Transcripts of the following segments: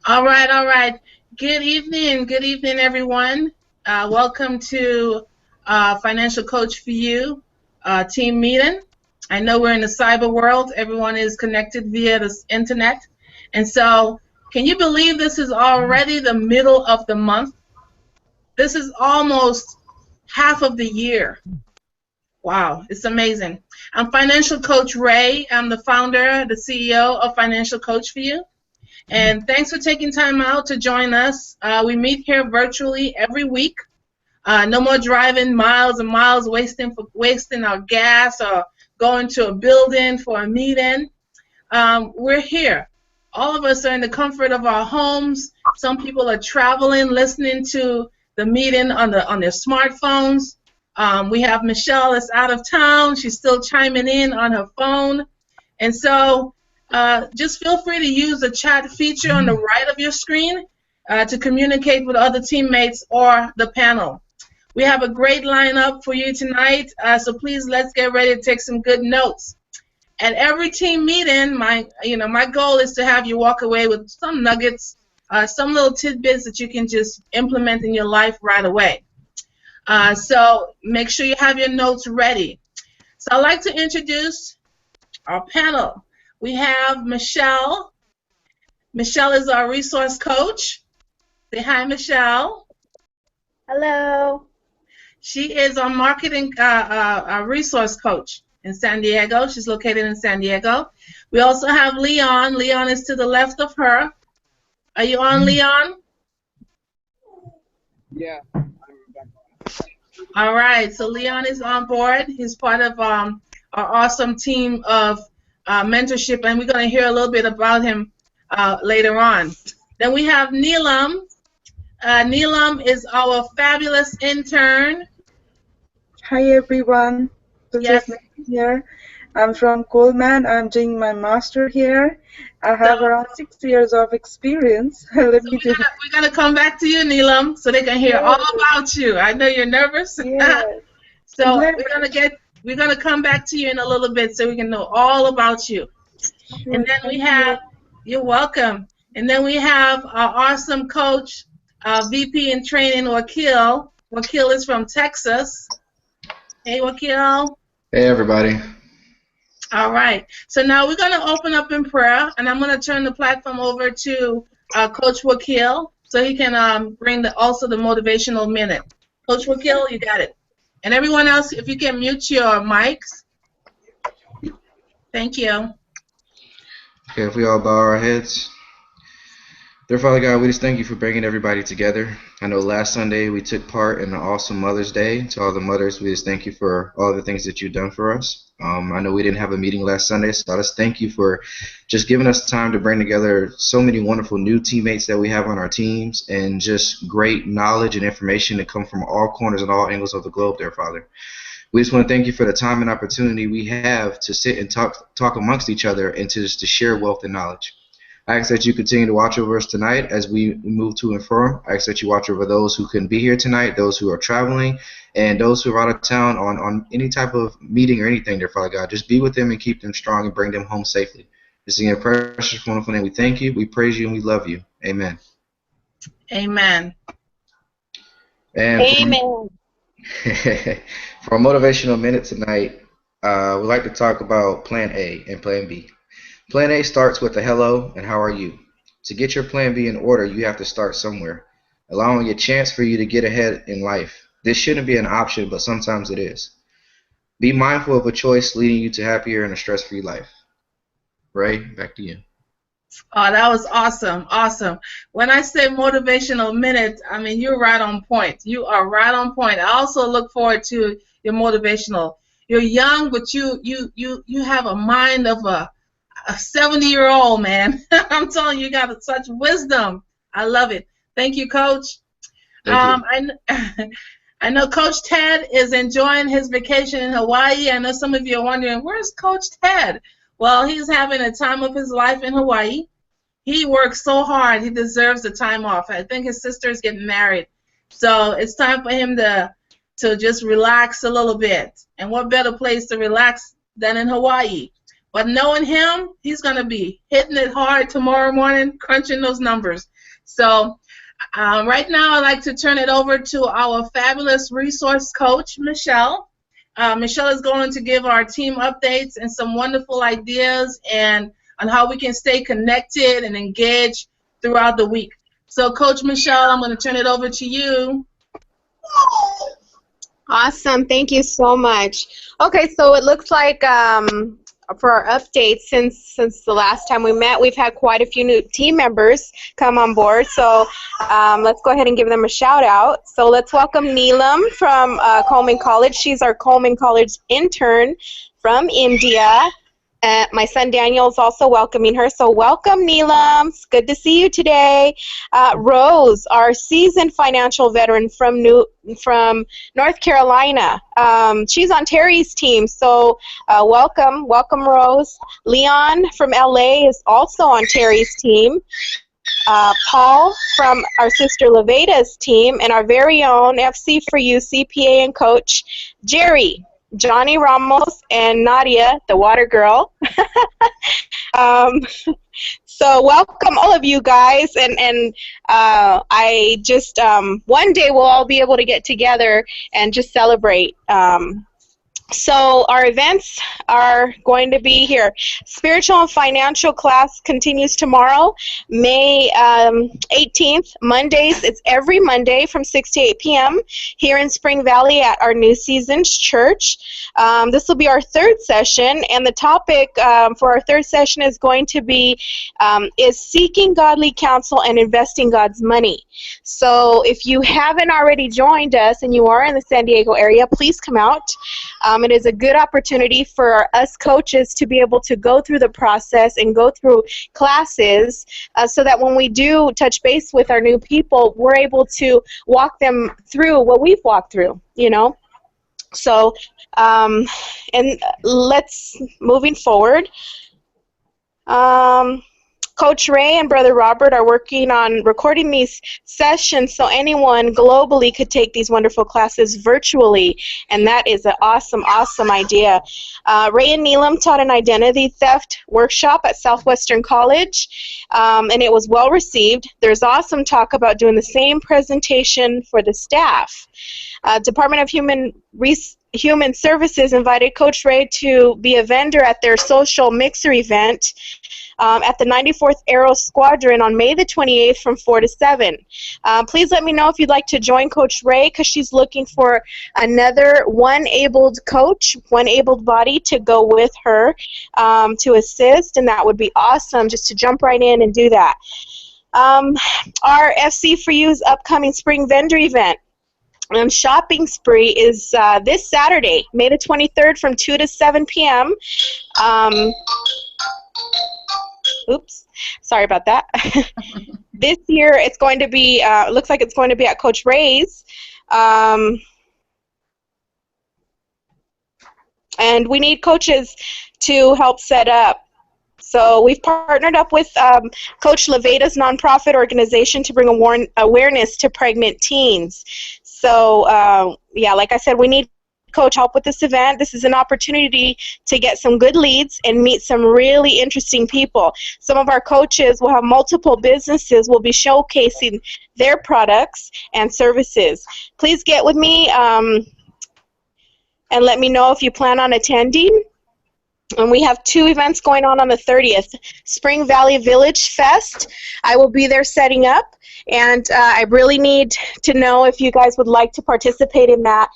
All right, all right. Good evening, everyone. Welcome to Financial Coach for You team meeting. I know we're in the cyber world. Everyone is connected via the internet. And so, can you believe this is already the middle of the month? This is almost half of the year. Wow, it's amazing. I'm Financial Coach Ray. I'm the founder, the CEO of Financial Coach for You. And thanks for taking time out to join us. We meet here virtually every week. No more driving miles and miles, wasting our gas or going to a building for a meeting. We're here. All of us are in the comfort of our homes. Some people are traveling, listening to the meeting on their smartphones. We have Michelle that's out of town. She's still chiming in on her phone. And so just feel free to use the chat feature on the right of your screen to communicate with other teammates or the panel. We have a great lineup for you tonight, so please let's get ready to take some good notes. At every team meeting, my goal is to have you walk away with some nuggets, some little tidbits that you can just implement in your life right away. So make sure you have your notes ready. So I'd like to introduce our panel. We have Michelle. Michelle is our resource coach. Say hi, Michelle. Hello. She is our marketing resource coach in San Diego. She's located in San Diego. We also have Leon. Leon is to the left of her. Are you on, Leon? Yeah. All right. So Leon is on board. He's part of our awesome team of mentorship, and we're going to hear a little bit about him later on. Then we have Neelam. Neelam is our fabulous intern. Hi everyone, Yes. here. I'm from Coleman. I'm doing my master here. I have around 6 years of experience. We're gonna come back to you, Neelam, so they can hear all about you. I know you're nervous. Yes. So we're gonna come back to you in a little bit so we can know all about you. Sure. And then we have, you're welcome. And then we have our awesome coach, VP in training, Wakil. Wakil is from Texas. Hey, Wakil. Hey, everybody. All right. So now we're going to open up in prayer, and I'm going to turn the platform over to Coach Wakil so he can bring also the motivational minute. Coach Wakil, you got it. And everyone else, if you can mute your mics. Thank you. Okay, if we all bow our heads. Dear Father God, we just thank you for bringing everybody together. I know last Sunday we took part in an awesome Mother's Day. To all the mothers, we just thank you for all the things that you've done for us. I know we didn't have a meeting last Sunday, so I just thank you for just giving us time to bring together so many wonderful new teammates that we have on our teams and just great knowledge and information that come from all corners and all angles of the globe, dear Father. We just want to thank you for the time and opportunity we have to sit and talk amongst each other and to share wealth and knowledge. I ask that you continue to watch over us tonight as we move to and from. I ask that you watch over those who couldn't be here tonight, those who are traveling, and those who are out of town on any type of meeting or anything, dear Father God. Just be with them and keep them strong and bring them home safely. Just in your precious, wonderful name, we thank you, we praise you, and we love you. Amen. Amen. And Amen. for a motivational minute tonight, we'd like to talk about Plan A and Plan B. Plan A starts with a hello and how are you. To get your Plan B in order, you have to start somewhere, allowing a chance for you to get ahead in life. This shouldn't be an option, but sometimes it is. Be mindful of a choice leading you to happier and a stress-free life. Ray, back to you. Oh, that was awesome. Awesome. When I say motivational minute, I mean, you're right on point. You are right on point. I also look forward to your motivational. You're young, but you have a mind of a 70-year-old, man. I'm telling you, you got such wisdom. I love it. Thank you, Coach. Thank you. I know Coach Ted is enjoying his vacation in Hawaii. I know some of you are wondering, where's Coach Ted? Well, he's having a time of his life in Hawaii. He works so hard. He deserves the time off. I think his sister is getting married. So it's time for him to just relax a little bit. And what better place to relax than in Hawaii? But knowing him, he's going to be hitting it hard tomorrow morning, crunching those numbers. So right now I'd like to turn it over to our fabulous resource coach, Michelle. Michelle is going to give our team updates and some wonderful ideas and on how we can stay connected and engaged throughout the week. So Coach Michelle, I'm going to turn it over to you. Awesome. Thank you so much. Okay, so it looks like for our updates since the last time we met, we've had quite a few new team members come on board. So let's go ahead and give them a shout out. So let's welcome Neelam from Coleman College. She's our Coleman College intern from India. My son Daniel is also welcoming her. So welcome, Neelam. It's good to see you today. Rose, our seasoned financial veteran from North Carolina. She's on Terry's team. So welcome, Rose. Leon from LA is also on Terry's team. Paul from our sister Leveda's team, and our very own FC4U CPA and coach, Jerry. Johnny Ramos and Nadia, the water girl. So welcome all of you guys, and I just one day we'll all be able to get together and just celebrate. So our events are going to be here. Spiritual and financial class continues tomorrow, May 18th, Mondays. It's every Monday from 6 to 8 p.m. here in Spring Valley at our New Seasons Church. This will be our third session, and the topic for our third session is going to be is seeking godly counsel and investing God's money. So if you haven't already joined us and you are in the San Diego area, please come out. It is a good opportunity for us coaches to be able to go through the process and go through classes so that when we do touch base with our new people, we're able to walk them through what we've walked through, you know. So, and let's, moving forward, Coach Ray and Brother Robert are working on recording these sessions so anyone globally could take these wonderful classes virtually, and that is an awesome, awesome idea. Ray and Neelam taught an identity theft workshop at Southwestern College, and it was well received. There's awesome talk about doing the same presentation for the staff. Department of Human Services invited Coach Ray to be a vendor at their social mixer event at the 94th Aero Squadron on May the 28th from 4 to 7. Please let me know if you'd like to join Coach Ray, because she's looking for another one abled coach, one abled body to go with her to assist, and that would be awesome just to jump right in and do that. Our FC4U's upcoming spring vendor event shopping spree is this Saturday, May the 23rd from 2 to 7 p.m. Oops, sorry about that. This year it's going to be, looks like it's going to be at Coach Ray's. And we need coaches to help set up. So we've partnered up with Coach Leveda's nonprofit organization to bring awareness to pregnant teens. So, yeah, like I said, we need coach help with this event. This is an opportunity to get some good leads and meet some really interesting people. Some of our coaches will have multiple businesses, will be showcasing their products and services. Please get with me and let me know if you plan on attending. And we have two events going on the 30th. Spring Valley Village Fest. I will be there setting up. And I really need to know if you guys would like to participate in that,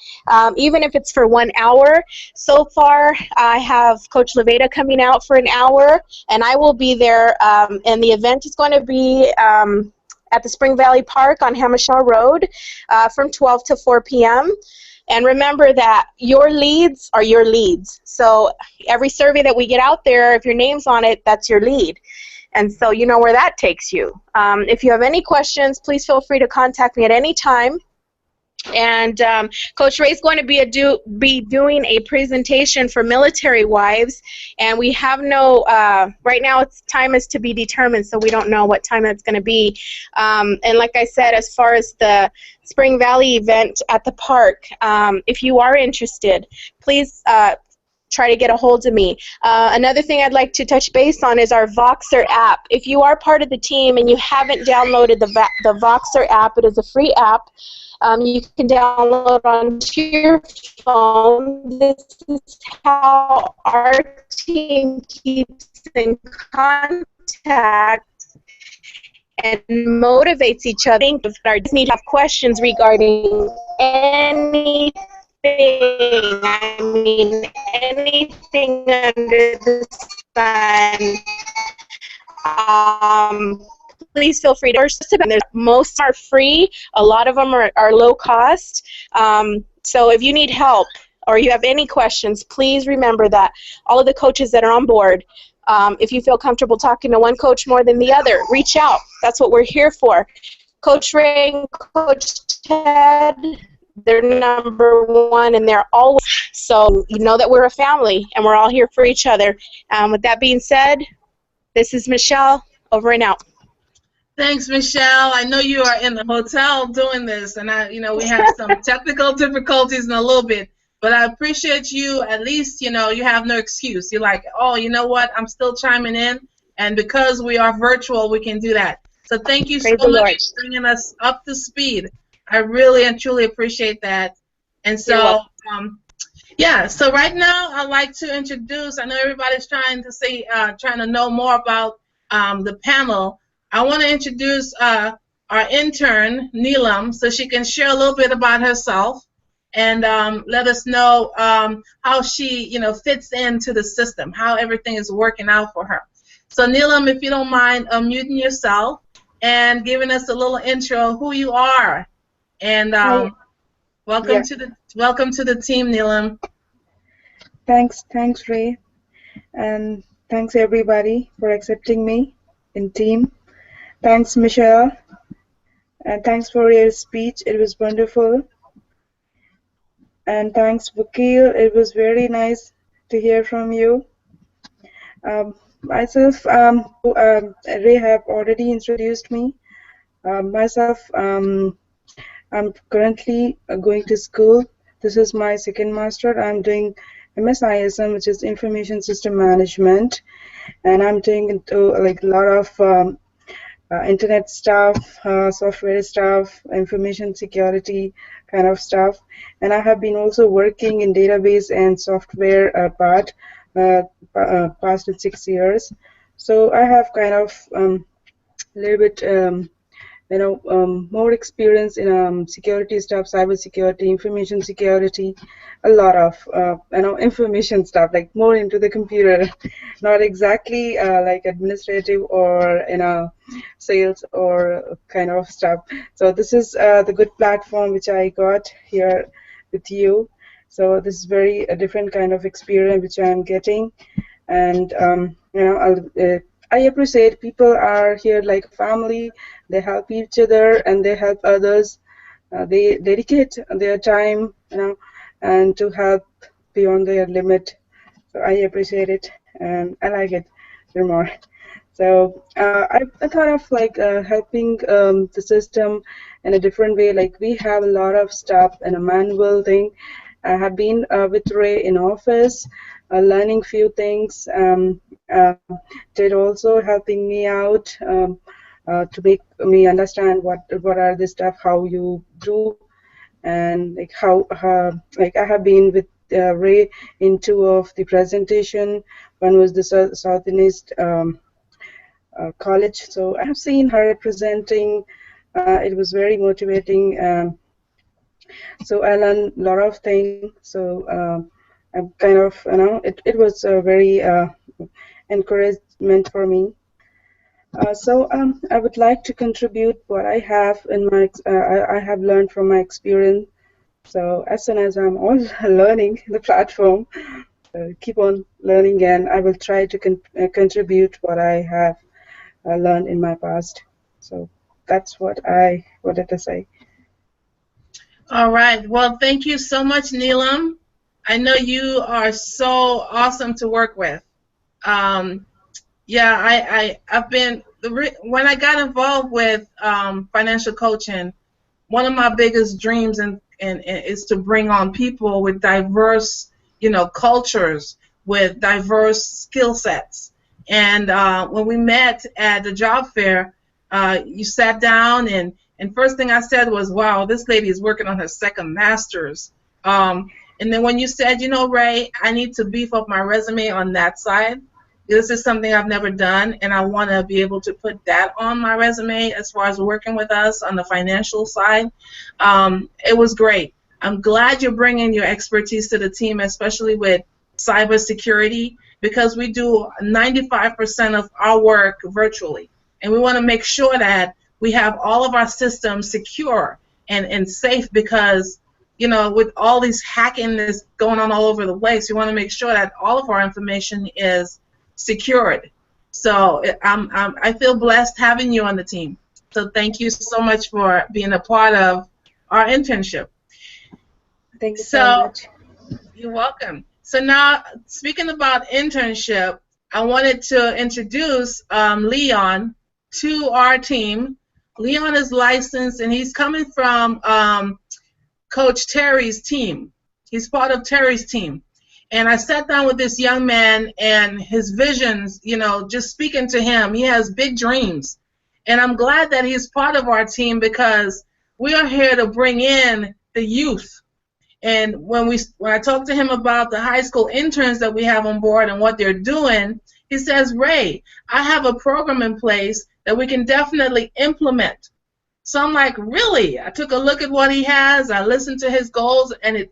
even if it's for 1 hour. So far, I have Coach Leveda coming out for an hour, and I will be there. And the event is going to be at the Spring Valley Park on Hamishaw Road from 12 to 4 p.m. And remember that your leads are your leads. So every survey that we get out there, if your name's on it, that's your lead. And so you know where that takes you. If you have any questions, please feel free to contact me at any time. And Coach Ray is going to be doing a presentation for military wives, and we have no, right now time is to be determined, so we don't know what time that's going to be. And like I said, as far as the Spring Valley event at the park, if you are interested, please try to get a hold of me. Another thing I'd like to touch base on is our Voxer app. If you are part of the team and you haven't downloaded the Voxer app, it is a free app. You can download onto your phone. This is how our team keeps in contact and motivates each other. If our need to have questions regarding anything, I mean anything under the sun, please feel free to. Most are free. A lot of them are low cost. So if you need help or you have any questions, please remember that all of the coaches that are on board, if you feel comfortable talking to one coach more than the other, reach out. That's what we're here for. Coach Ray and Coach Ted, they're number one, and they're always, so you know that we're a family, and we're all here for each other. With that being said, this is Michelle, over and out. Thanks, Michelle. I know you are in the hotel doing this, and we have some technical difficulties in a little bit, but I appreciate you. At least, you have no excuse. You're like, oh, you know what? I'm still chiming in, and because we are virtual, we can do that. So thank you so much for bringing us up to speed. I really and truly appreciate that. And so, so right now I'd like to introduce. I know everybody's trying to know more about the panel. I want to introduce our intern, Neelam, so she can share a little bit about herself and let us know how she, fits into the system, how everything is working out for her. So Neelam, if you don't mind muting yourself and giving us a little intro of who you are, and welcome to the team, Neelam. Thanks, Ray, and thanks everybody for accepting me in team. Thanks, Michelle, and thanks for your speech. It was wonderful. And thanks, Vakil. It was very nice to hear from you. Myself, Ray have already introduced me. Myself, I'm currently going to school. This is my second master. I'm doing MSISM, which is Information System Management, and I'm doing into like a lot of internet stuff, software stuff, information security kind of stuff. And I have been also working in database and software part past 6 years. So I have kind of a little bit more experience in security stuff, cyber security, information security, a lot of information stuff, like more into the computer, not exactly like administrative or sales or kind of stuff. So this is the good platform which I got here with you. So this is very a different kind of experience which I am getting, and I appreciate people are here like family. They help each other and they help others. They dedicate their time, and to help beyond their limit. So I appreciate it and I like it more. So I thought of like helping the system in a different way. Like we have a lot of stuff and a manual thing. I have been with Ray in office, learning few things. Did also helping me out to make me understand what are the stuff, how you do, and like how like I have been with Ray in two of the presentation. One was the Southeast college, so I have seen her presenting. It was very motivating. So I learned a lot of things. So I'm kind of it was a very encouragement for me. So I would like to contribute what I have in my I have learned from my experience. So as soon as I'm all learning the platform, keep on learning, and I will try to contribute what I have learned in my past. So that's what I wanted to say. All right. Well, thank you so much, Neelam. I know you are so awesome to work with. Yeah, I've been when I got involved with financial coaching. One of my biggest dreams is to bring on people with diverse cultures with diverse skill sets. And when we met at the job fair, you sat down, and first thing I said was, wow, this lady is working on her second master's. And then when you said, Ray, I need to beef up my resume on that side. This is something I've never done, and I want to be able to put that on my resume as far as working with us on the financial side. It was great. I'm glad you're bringing your expertise to the team, especially with cybersecurity, because we do 95% of our work virtually. And we want to make sure that we have all of our systems secure and safe, because, with all these hacking that's going on all over the place, we want to make sure that all of our information is secured. So I feel blessed having you on the team. So thank you so much for being a part of our internship. Thank you so much. You're welcome. So now, speaking about internship, I wanted to introduce Leon to our team. Leon is licensed, and he's coming from Coach Terry's team. He's part of Terry's team. And I sat down with this young man, and his visions, just speaking to him, he has big dreams. And I'm glad that he's part of our team, because we are here to bring in the youth. And when I talked to him about the high school interns that we have on board and what they're doing, he says, Ray, I have a program in place that we can definitely implement. So I'm like, really? I took a look at what he has. I listened to his goals, and it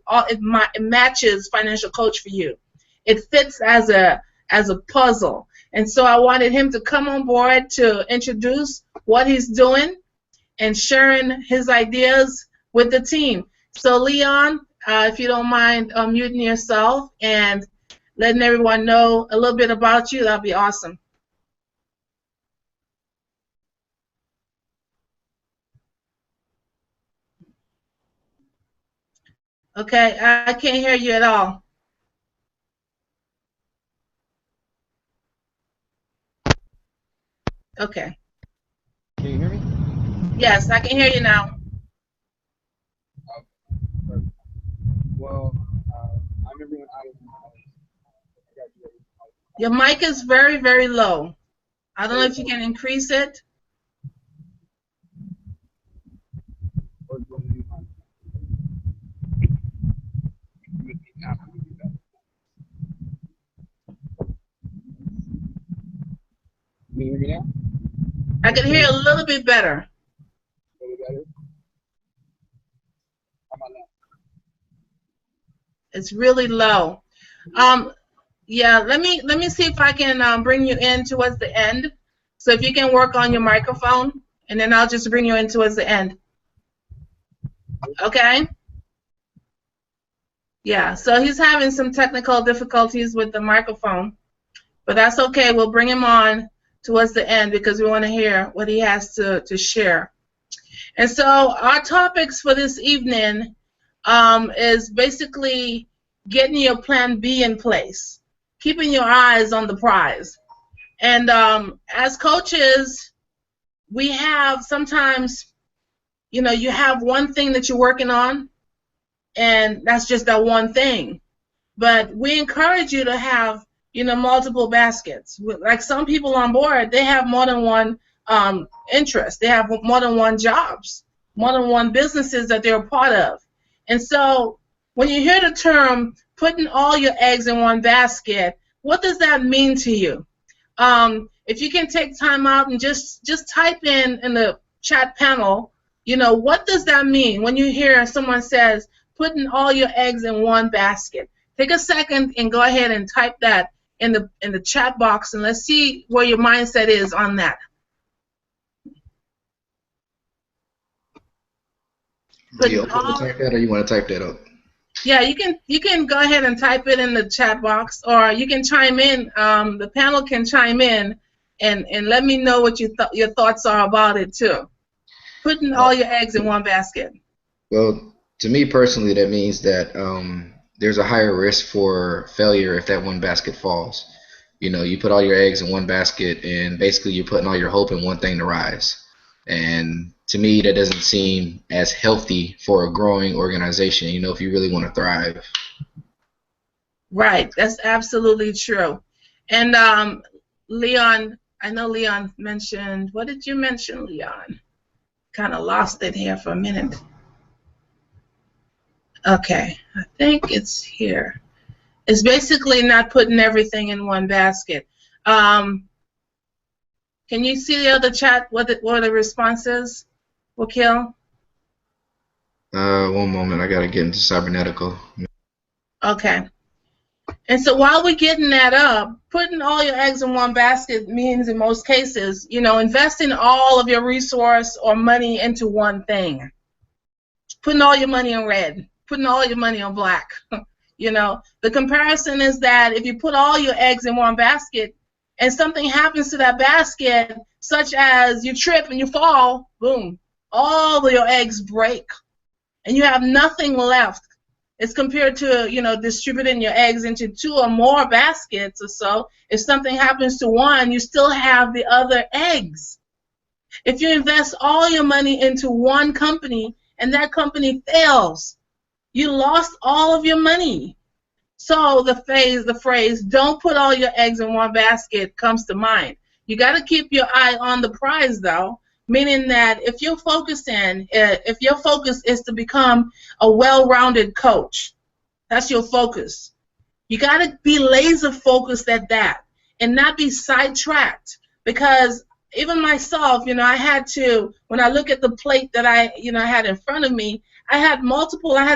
matches Financial Coach for You. It fits as a puzzle. And so I wanted him to come on board to introduce what he's doing and sharing his ideas with the team. So Leon, if you don't mind muting yourself and letting everyone know a little bit about you, that'd be awesome. Okay, I can't hear you at all. Okay. Can you hear me? Yes, I can hear you now. Well, I remember when I graduated. Your mic is very, very low. I don't know if you can increase it. Can you hear me now? I can hear you a little bit better. A little better? How about now? It's really low. Yeah, let me see if I can bring you in towards the end. So if you can work on your microphone, and then I'll just bring you in towards the end. Okay? Yeah, so he's having some technical difficulties with the microphone, but that's okay. We'll bring him on towards the end, because we want to hear what he has to share. And so our topics for this evening is basically getting your plan B in place, keeping your eyes on the prize. And as coaches, we have sometimes, you have one thing that you're working on, and that's just that one thing. But we encourage you to have, multiple baskets. Like some people on board, they have more than one interest. They have more than one jobs, more than one businesses that they're a part of. And so when you hear the term putting all your eggs in one basket, what does that mean to you? If you can take time out and just type in the chat panel, what does that mean when you hear someone says putting all your eggs in one basket? Take a second and go ahead and type that in the chat box, and let's see where your mindset is on that. Do you want to type that, or you want to type that up? Yeah, you can go ahead and type it in the chat box, or you can chime in. The panel can chime in and let me know what your thoughts are about it too. Putting all your eggs in one basket. Well, to me personally, that means that there's a higher risk for failure if that one basket falls. You put all your eggs in one basket, and basically you're putting all your hope in one thing to rise. And to me, that doesn't seem as healthy for a growing organization, if you really want to thrive. Right. That's absolutely true. And Leon, I know Leon mentioned, what did you mention, Leon? Kind of lost it here for a minute. Okay, I think it's here. It's basically not putting everything in one basket. Can you see the other chat? What the response is, Wakil? One moment, I gotta get into cybernetical. Okay. And so while we're getting that up, putting all your eggs in one basket means in most cases, investing all of your resource or money into one thing. Putting all your money in red, putting all your money on black. The comparison is that if you put all your eggs in one basket and something happens to that basket, such as you trip and you fall, boom, all of your eggs break and you have nothing left. It's compared to, distributing your eggs into 2 or more baskets or so. If something happens to one, you still have the other eggs. If you invest all your money into one company and that company fails, you lost all of your money. So the phrase, don't put all your eggs in one basket comes to mind. You got to keep your eye on the prize, though, meaning that if your focus is to become a well-rounded coach, that's your focus. You got to be laser focused at that and not be sidetracked, because even myself, I had to, when I look at the plate that I had in front of me, I had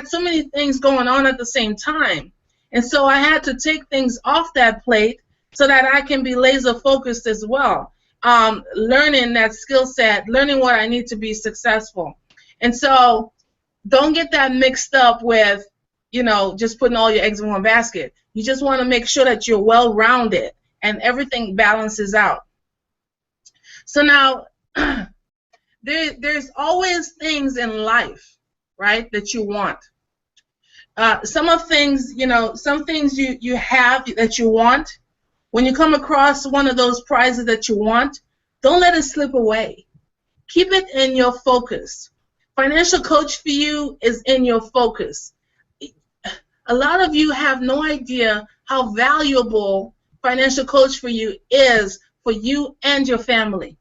so many things going on at the same time. And so I had to take things off that plate so that I can be laser focused as well. Learning that skill set, learning what I need to be successful. And so don't get that mixed up with, just putting all your eggs in one basket. You just want to make sure that you're well-rounded and everything balances out. So now, there's always things in life, right, that you want. Some things you have that you want. When you come across one of those prizes that you want, don't let it slip away. Keep it in your focus. Financial Coach for You is in your focus. A lot of you have no idea how valuable Financial Coach for You is for you and your family.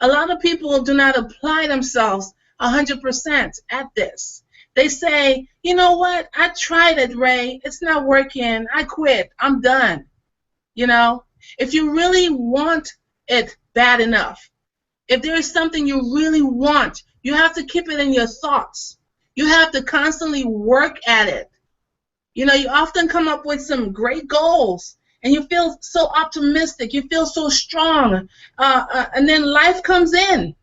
A lot of people do not apply themselves 100% at this. They say, you know what, I tried it, Ray. It's not working. I quit. I'm done. If you really want it bad enough, if there is something you really want, you have to keep it in your thoughts. You have to constantly work at it. You often come up with some great goals, and you feel so optimistic. You feel so strong. And then life comes in.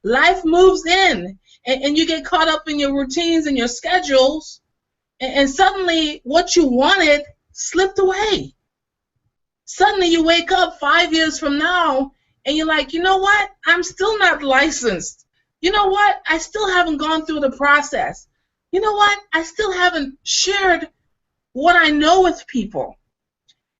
Life moves in. And you get caught up in your routines and your schedules, and suddenly what you wanted slipped away. Suddenly you wake up 5 years from now, and you're like, you know what? I'm still not licensed. You know what? I still haven't gone through the process. You know what? I still haven't shared what I know with people.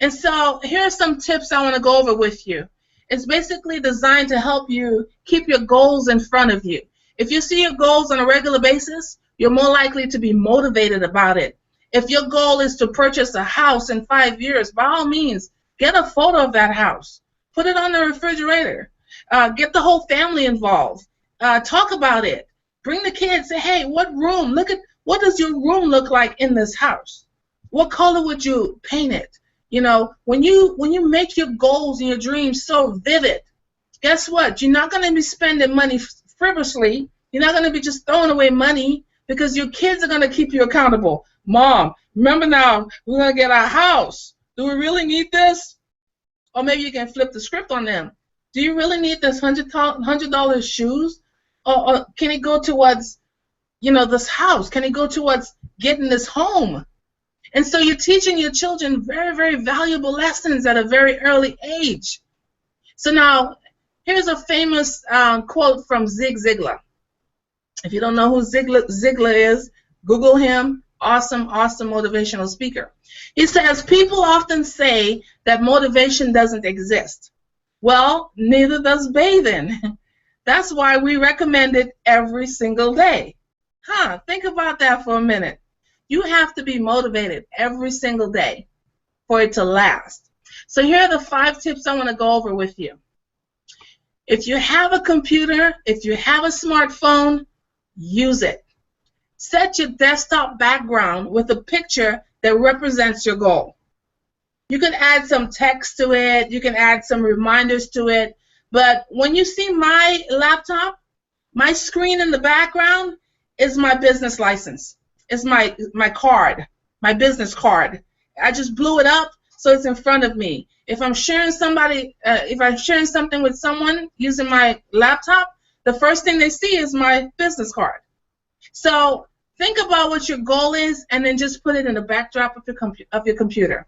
And so here are some tips I want to go over with you. It's basically designed to help you keep your goals in front of you. If you see your goals on a regular basis, you're more likely to be motivated about it. If your goal is to purchase a house in 5 years, by all means, get a photo of that house. Put it on the refrigerator. Get the whole family involved. Talk about it. Bring the kids. Say, hey, what does your room look like in this house? What color would you paint it? When you make your goals and your dreams so vivid, guess what? You're not going to be spending money frivolously. You're not going to be just throwing away money, because your kids are going to keep you accountable. Mom, remember now, we're going to get our house. Do we really need this? Or maybe you can flip the script on them. Do you really need this $100 shoes? Or can it go towards, this house? Can it go towards getting this home? And so you're teaching your children very, very valuable lessons at a very early age. So now, here's a famous quote from Zig Ziglar. If you don't know who Ziglar is, Google him. Awesome, awesome motivational speaker. He says, people often say that motivation doesn't exist. Well, neither does bathing. That's why we recommend it every single day. Think about that for a minute. You have to be motivated every single day for it to last. So here are the 5 tips I want to go over with you. If you have a computer, if you have a smartphone, use it. Set your desktop background with a picture that represents your goal. You can add some text to it, you can add some reminders to it, but when you see my laptop, my screen in the background is my business license. It's my card, my business card. I just blew it up so it's in front of me. If I'm sharing something with someone using my laptop, the first thing they see is my business card. So think about what your goal is and then just put it in the backdrop of your computer.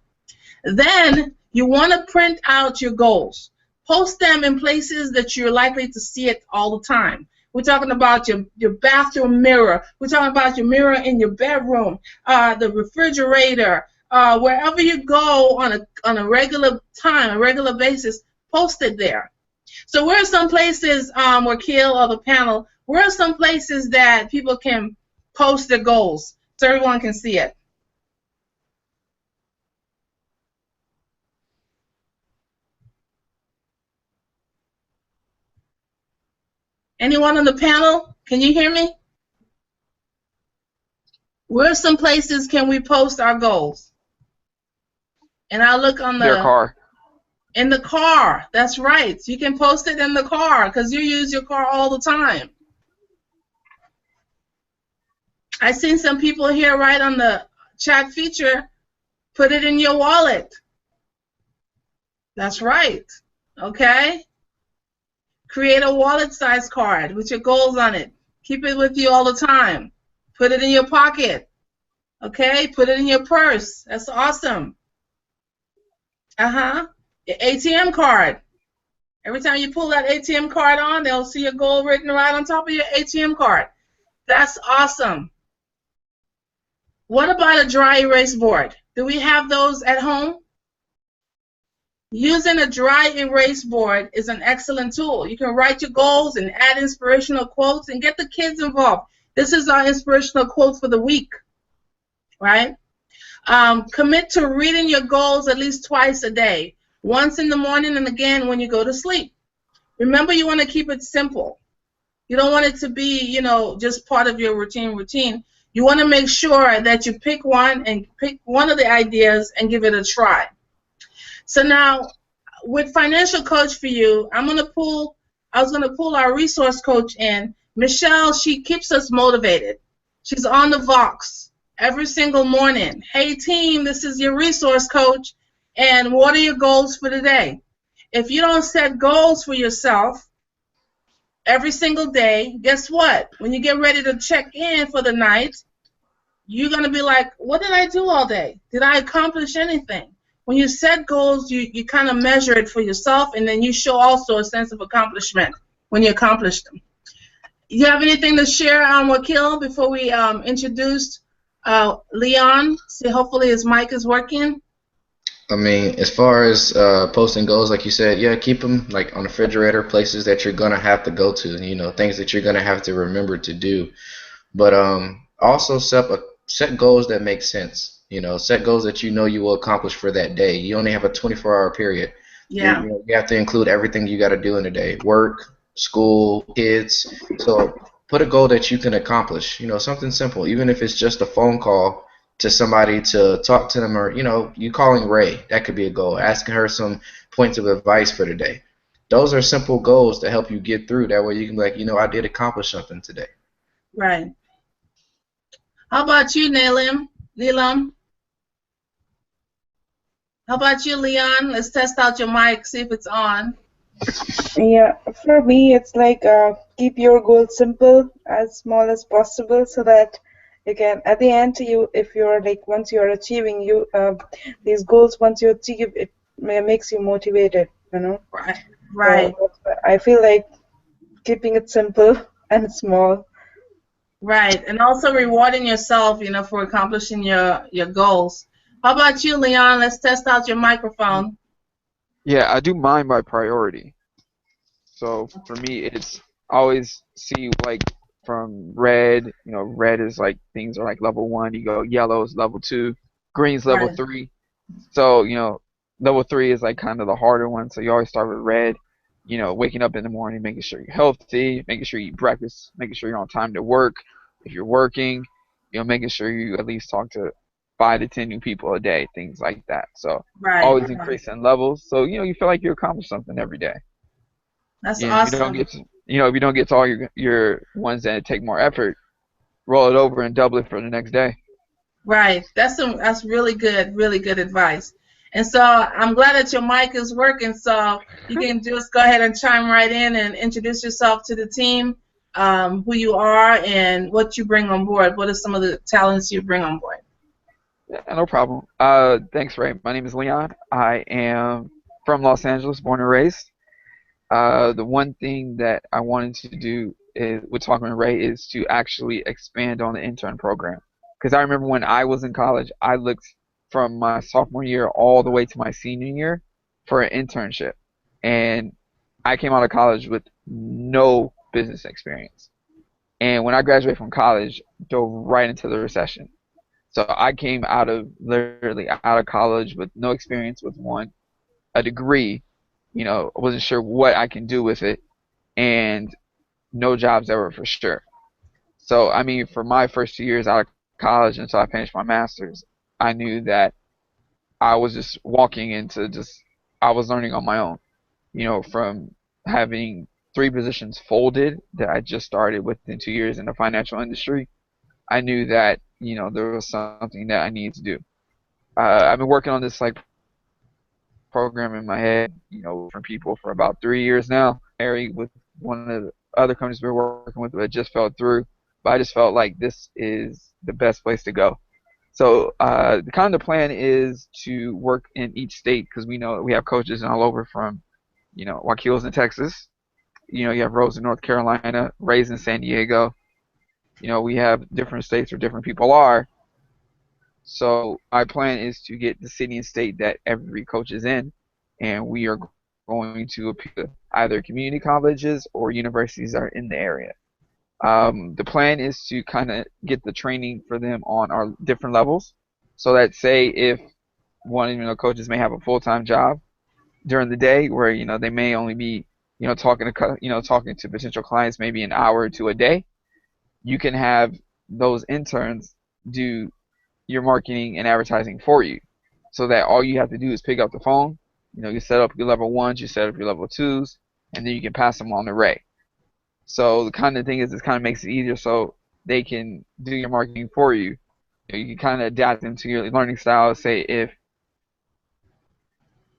Then you want to print out your goals. Post them in places that you're likely to see it all the time. We're talking about your bathroom mirror. We're talking about your mirror in your bedroom, the refrigerator, wherever you go on a regular time, a regular basis, post it there. So where are some places, Wakil or the panel, where are some places that people can post their goals so everyone can see it? Anyone on the panel? Can you hear me? Where are some places can we post our goals? And I'll look on Their car. In the car. That's right. You can post it in the car because you use your car all the time. I seen some people here right on the chat feature. Put it in your wallet. That's right. Okay. Create a wallet-sized card with your goals on it. Keep it with you all the time. Put it in your pocket. Okay? Put it in your purse. That's awesome. Your ATM card. Every time you pull that ATM card on, they'll see your goal written right on top of your ATM card. That's awesome. What about a dry erase board? Do we have those at home? Using a dry erase board is an excellent tool. You can write your goals and add inspirational quotes and get the kids involved. This is our inspirational quote for the week, right? Commit to reading your goals at least twice a day, once in the morning and again when you go to sleep. Remember, you want to keep it simple. You don't want it to be, just part of your routine. You want to make sure that you pick one of the ideas and give it a try. So now, with Financial Coach for You, I was going to pull our resource coach in. Michelle, she keeps us motivated. She's on the Vox every single morning. Hey, team, this is your resource coach, and what are your goals for today? If you don't set goals for yourself every single day, guess what? When you get ready to check in for the night, you're going to be like, what did I do all day? Did I accomplish anything? When you set goals, you kind of measure it for yourself, and then you show also a sense of accomplishment when you accomplish them. You have anything to share on Wakil before we introduce Leon? See, hopefully his mic is working. I mean, as far as posting goals, like you said, yeah, keep them like on the refrigerator, places that you're gonna have to go to, things that you're gonna have to remember to do. But also set goals that make sense. Set goals that you will accomplish for that day. You only have a 24-hour period. Yeah. You have to include everything you got to do in a day: work, school, kids. So put a goal that you can accomplish. Something simple, even if it's just a phone call to somebody to talk to them, or you calling Ray. That could be a goal. Asking her some points of advice for the day. Those are simple goals to help you get through. That way you can be like, I did accomplish something today. Right. How about you, Neelam? How about you, Leon? Let's test out your mic, see if it's on. Yeah, for me, it's like keep your goals simple, as small as possible, so that again, at the end, if you're like once you're achieving these goals, once you achieve, it makes you motivated. Right. So I feel like keeping it simple and small. Right, and also rewarding yourself, for accomplishing your goals. How about you, Leon? Let's test out your microphone. Yeah, I do mine by priority. So for me, it's always see like from red. Red is like things are like level 1. You go yellow is level 2, green's level Right. 3. So level 3 is like kind of the harder one. So you always start with red. Waking up in the morning, making sure you're healthy, making sure you eat breakfast, making sure you're on time to work. If you're working, making sure you at least talk to 5 to 10 new people a day, things like that. So Right. always increasing levels. So you feel like you accomplish something every day. That's If you don't awesome. get to, if you don't get to all your ones that take more effort, roll it over and double it for the next day. Right. That's really good advice. And so I'm glad that your mic is working, so you can just go ahead and chime right in and introduce yourself to the team, who you are and what you bring on board. What are some of the talents you bring on board? Yeah, no problem. Thanks, Ray. My name is Leon. I am from Los Angeles, born and raised. The one thing that I wanted to do with talking to Ray is to actually expand on the intern program. Because I remember when I was in college, I looked from my sophomore year all the way to my senior year for an internship. And I came out of college with no business experience. And when I graduated from college, dove right into the recession. So I came literally out of college with no experience with a degree. I wasn't sure what I can do with it, and no jobs ever for sure. So I mean, for my first 2 years out of college until I finished my master's, I knew that I was just walking into I was learning on my own. From having 3 positions folded that I just started within 2 years in the financial industry, I knew that there was something that I needed to do. I've been working on this like program in my head, from people for about 3 years now. Married with one of the other companies we're working with, but it just fell through. But I just felt like this is the best place to go. So the kind of plan is to work in each state because we know that we have coaches all over from, Wakiles in Texas. You have Rose in North Carolina, Rays in San Diego. We have different states where different people are. So my plan is to get the city and state that every coach is in, and we are going to appeal to either community colleges or universities that are in the area. The plan is to kind of get the training for them on our different levels, so that say if one of the coaches may have a full-time job during the day where they may only be talking to potential clients maybe an hour or two a day, you can have those interns do your marketing and advertising for you, so that all you have to do is pick up the phone. You set up your level 1s, you set up your level 2s, and then you can pass them on to Ray. So the kind of thing is, this kind of makes it easier, so they can do your marketing for you. You can kind of adapt them to your learning style. Say if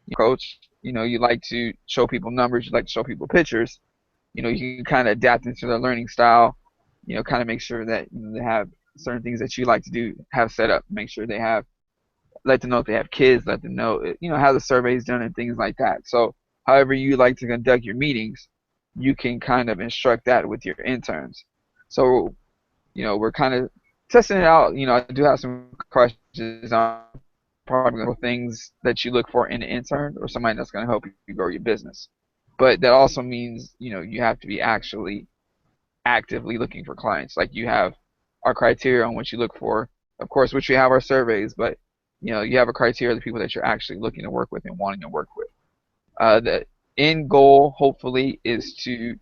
you coach, you like to show people numbers, you like to show people pictures. You can kind of adapt into their learning style. Kind of make sure that they have certain things that you like to do, have set up. Make sure they have, let them know if they have kids, let them know, how the survey is done and things like that. So however you like to conduct your meetings, you can kind of instruct that with your interns. So, we're kind of testing it out. I do have some questions on probably things that you look for in an intern or somebody that's going to help you grow your business. But that also means, you have to be actually actively looking for clients. Like, you have our criteria on what you look for. Of course, which we have our surveys, but you have a criteria of the people that you're actually looking to work with and wanting to work with. The end goal, hopefully, is to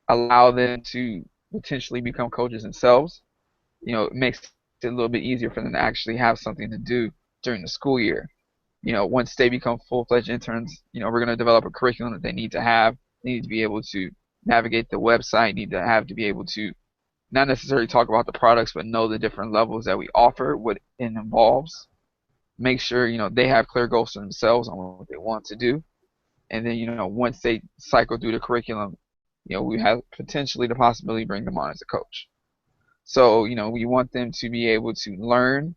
allow them to potentially become coaches themselves. It makes it a little bit easier for them to actually have something to do during the school year. Once they become full-fledged interns, we're going to develop a curriculum that they need to have. They need to be able to navigate the website, need to be able to not necessarily talk about the products, but know the different levels that we offer, what it involves. Make sure, they have clear goals for themselves on what they want to do. And then, once they cycle through the curriculum, we have potentially the possibility to bring them on as a coach. So, we want them to be able to learn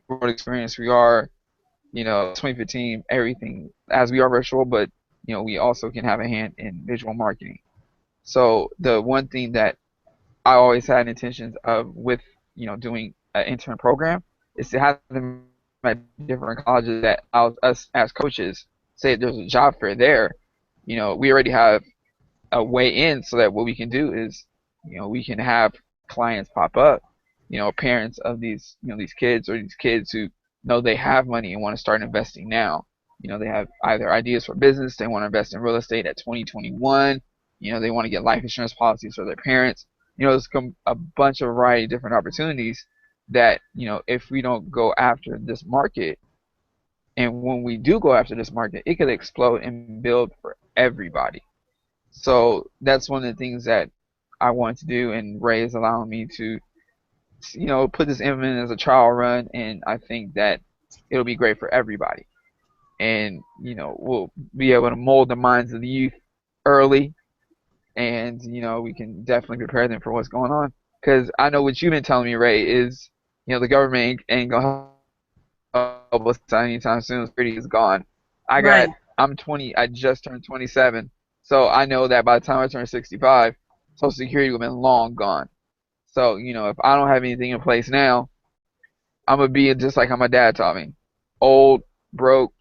what experience we are, 2015, everything, as we are virtual, but, we also can have a hand in visual marketing. So the one thing that I always had intentions of with, doing an intern program is to have them at different colleges that allows us as coaches, say if there's a job fair there, we already have a way in, so that what we can do is, we can have clients pop up, parents of these, these kids, or these kids who know they have money and want to start investing now. They have either ideas for business, they want to invest in real estate at 2021, they want to get life insurance policies for their parents. There's a bunch of variety of different opportunities that, if we don't go after this market, and when we do go after this market, it could explode and build for everybody. So that's one of the things that I wanted to do, and Ray is allowing me to, put this in as a trial run, and I think that it'll be great for everybody. And, we'll be able to mold the minds of the youth early, and, we can definitely prepare them for what's going on. Because I know what you've been telling me, Ray, is, the government ain't going to help us anytime soon. Security is gone. Right. I'm 20, I just turned 27, so I know that by the time I turn 65, Social Security will have been long gone. So, if I don't have anything in place now, I'm going to be just like how my dad taught me. Old, broke,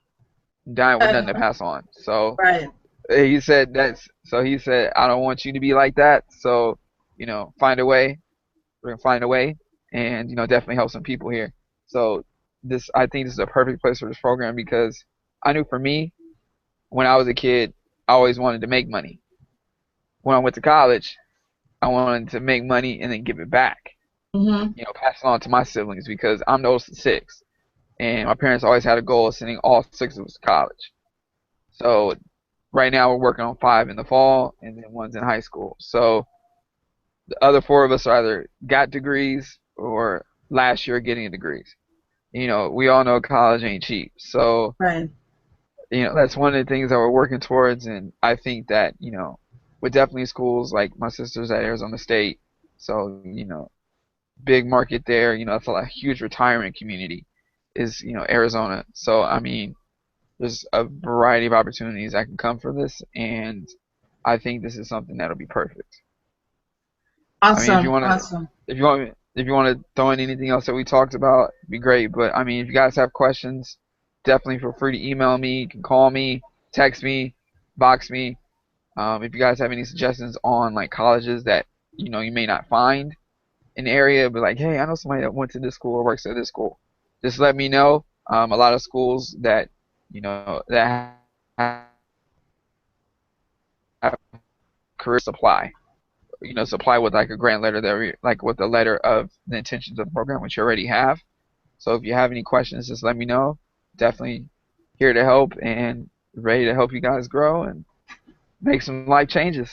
dying with nothing to pass on. So Right. he said, I don't want you to be like that. So, find a way. We're going to find a way, and, definitely help some people here. So I think this is a perfect place for this program, because I knew for me, when I was a kid, I always wanted to make money. When I went to college, I wanted to make money and then give it back. Pass it on to my siblings, because I'm the oldest of 6. And my parents always had a goal of sending all 6 of us to college. So right now we're working on 5 in the fall, and then 1's in high school. So the other 4 of us are either got degrees or last year getting degrees. We all know college ain't cheap. So, Right. That's one of the things that we're working towards. And I think that, with definitely schools like my sister's at Arizona State. So, big market there. It's a huge retirement community is, Arizona. So, I mean, there's a variety of opportunities that can come from this. And I think this is something that'll be perfect. Awesome. I mean, if you want to, Awesome. if you want to throw in anything else that we talked about, it'd be great. But I mean, if you guys have questions, definitely feel free to email me. You can call me, text me, box me. If you guys have any suggestions on like colleges that you may not find in the area, but like, hey, I know somebody that went to this school or works at this school, just let me know. A lot of schools that that have career supply. Supply with like a grant letter like with a letter of the intentions of the program, which you already have. So if you have any questions, just let me know. Definitely here to help and ready to help you guys grow and make some life changes.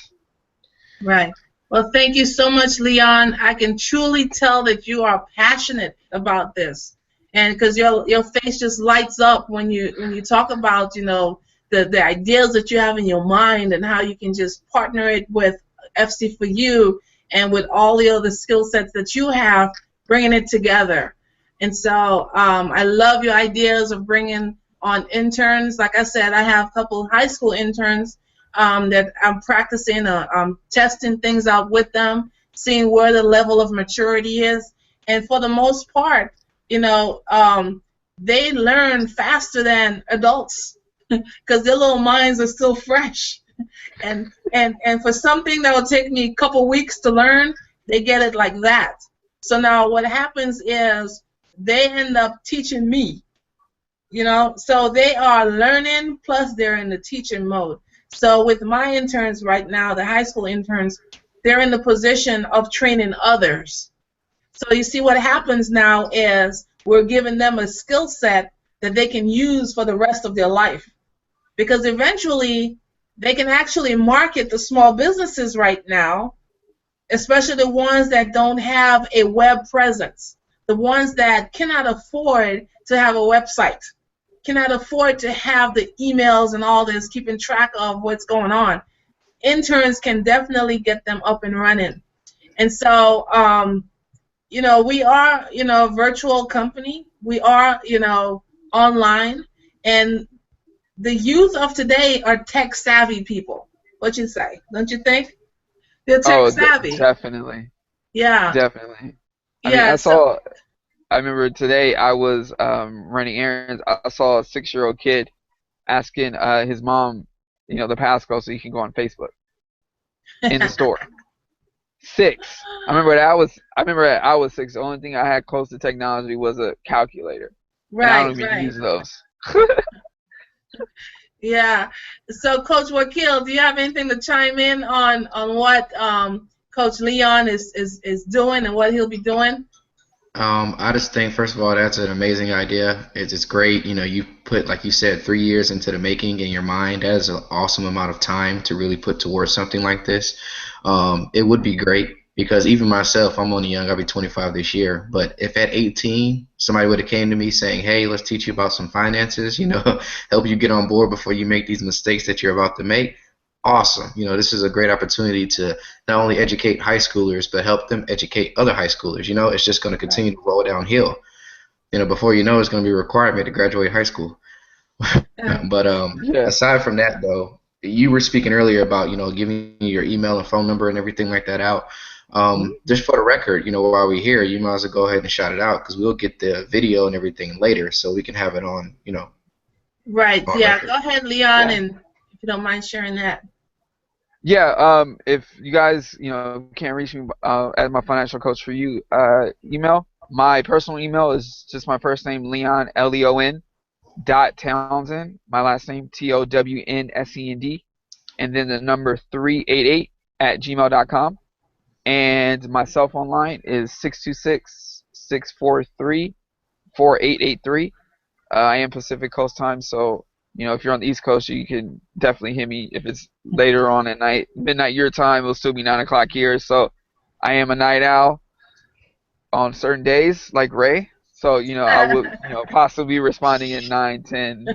Right. Well, thank you so much, Leon. I can truly tell that you are passionate about this, and because your face just lights up when you talk about the ideas that you have in your mind and how you can just partner it with FC4U and with all the other skill sets that you have, bringing it together. And so I love your ideas of bringing on interns. Like I said, I have a couple high school interns that I'm practicing, testing things out with them, seeing where the level of maturity is. And for the most part, they learn faster than adults because their little minds are still fresh. And for something that will take me a couple weeks to learn, they get it like that. So now what happens is they end up teaching me, so they are learning plus they're in the teaching mode. So with my interns right now, the high school interns, they're in the position of training others. So you see what happens now is we're giving them a skill set that they can use for the rest of their life, because eventually they can actually market the small businesses right now, especially the ones that don't have a web presence, the ones that cannot afford to have a website, cannot afford to have the emails and all this, keeping track of what's going on. Interns can definitely get them up and running. And so, we are, a virtual company. We are, online. And the youth of today are tech-savvy people. What you say? Don't you think? They're tech-savvy. Definitely. Yeah. Definitely. Yeah. I remember today I was running errands. I saw a 6-year-old kid asking his mom, the passcode so he can go on Facebook. in the store. 6. I remember that I was 6. The only thing I had close to technology was a calculator, and I Right, don't even right. use those. Yeah. So, Coach Wakil, do you have anything to chime in on what Coach Leon is doing and what he'll be doing? I just think, first of all, that's an amazing idea. It's great. You know, you put, like you said, 3 years into the making in your mind. That is an awesome amount of time to really put towards something like this. It would be great because even myself, I'm only young. I'll be 25 this year. But if at 18, somebody would have came to me saying, hey, let's teach you about some finances, you know, help you get on board before you make these mistakes that you're about to make. Awesome. You know, this is a great opportunity to not only educate high schoolers, but help them educate other high schoolers. You know, it's just going to continue to roll downhill. You know, before you know, it's going to be a requirement to graduate high school. But Yeah. aside from that, though, you were speaking earlier about, you know, giving your email and phone number and everything like that out. Just for the record, you know, while we're here, you might as well go ahead and shout it out because we'll get the video and everything later, so we can have it on, you know, Right. on Yeah. record. Go ahead, Leon, Yeah. and if you don't mind sharing that. Yeah, if you guys, can't reach me at my financial coach for you email, my personal email is just my first name, Leon, Leon, dot Townsend, my last name, Townsend, and then the number 388 at gmail.com. And my cell phone line is 626-643-4883. I am Pacific Coast time, so if you're on the East Coast, you can definitely hit me. If it's later on at night, midnight your time, it'll still be 9 o'clock here. So I am a night owl on certain days, like Ray. So I would possibly be responding at 9, 10,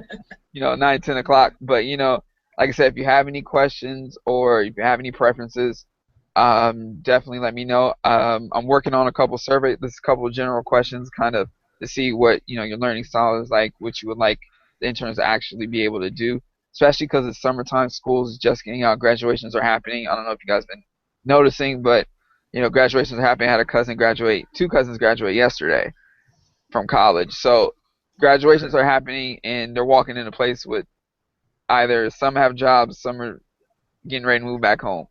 9, 10 o'clock. But like I said, if you have any questions or if you have any preferences, definitely let me know. I'm working on a couple surveys, this couple of general questions, kind of to see what your learning style is like, what you would like the interns to actually be able to do, especially because it's summertime, school's is just getting out, graduations are happening. I don't know if you guys been noticing, but graduations are happening. I had two cousins graduate yesterday from college. So graduations are happening, and they're walking in a place with either some have jobs, some are getting ready to move back home.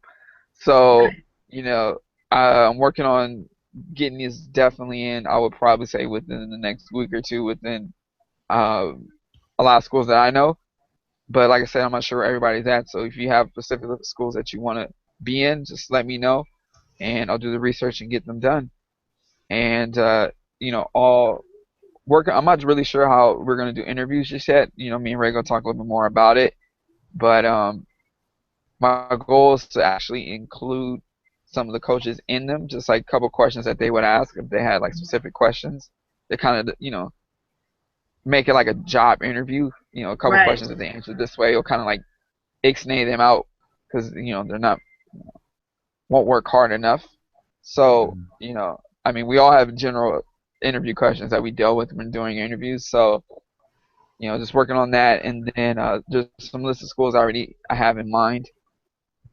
So, I'm working on getting these definitely in. I would probably say within the next week or two, within a lot of schools that I know. But like I said, I'm not sure where everybody's at. So if you have specific schools that you want to be in, just let me know, and I'll do the research and get them done. And all work. I'm not really sure how we're gonna do interviews just yet. Me and Ray gonna talk a little bit more about it. But my goal is to actually include some of the coaches in them, just like a couple questions that they would ask if they had like specific questions. They kind of make it like a job interview. A couple Right. questions that they answer this way will kind of like ixnay them out because they're not won't work hard enough. So I mean, we all have general interview questions that we deal with when doing interviews. So just working on that, and then just some list of schools I have in mind.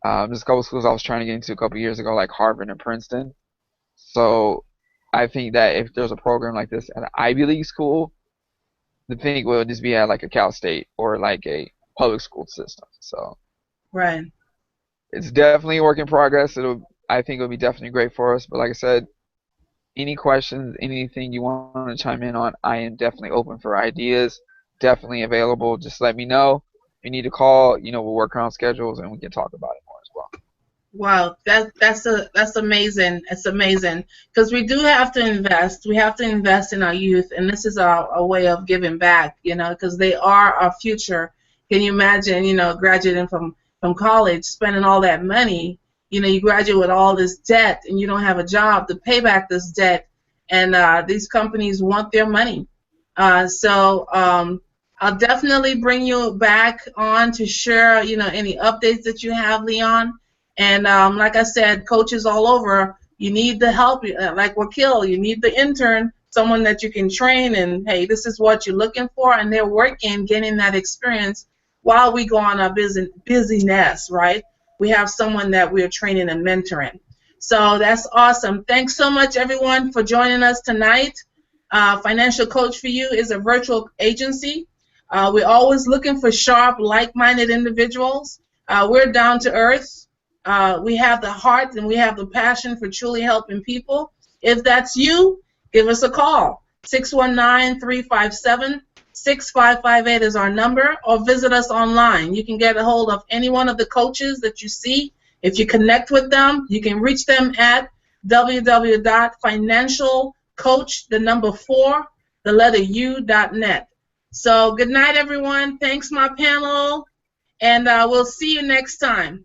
There's a couple schools I was trying to get into a couple years ago, like Harvard and Princeton. So I think that if there's a program like this at an Ivy League school, the thing would just be at like a Cal State or like a public school system. So Right. it's definitely a work in progress. I think it'll be definitely great for us. But like I said, any questions, anything you want to chime in on, I am definitely open for ideas. Definitely available. Just let me know. If you need to call, we'll work around schedules and we can talk about it more as well. Wow, that's amazing. It's amazing because we do have to invest. We have to invest in our youth, and this is a way of giving back. Because they are our future. Can you imagine? Graduating from college, spending all that money. You graduate with all this debt, and you don't have a job to pay back this debt, and these companies want their money. So I'll definitely bring you back on to share, any updates that you have, Leon. And like I said, coaches all over, you need the help. Like Wakil, you need the intern, someone that you can train, and hey, this is what you're looking for, and they're working, getting that experience while we go on our busyness, right? We have someone that we're training and mentoring. So that's awesome. Thanks so much, everyone, for joining us tonight. Financial Coach for You is a virtual agency. We're always looking for sharp, like-minded individuals. We're down to earth. We have the heart and we have the passion for truly helping people. If that's you, give us a call. 619-357-6558 is our number, or visit us online. You can get a hold of any one of the coaches that you see. If you connect with them, you can reach them at www.financialcoach4u.net. So good night, everyone. Thanks, my panel, and we'll see you next time.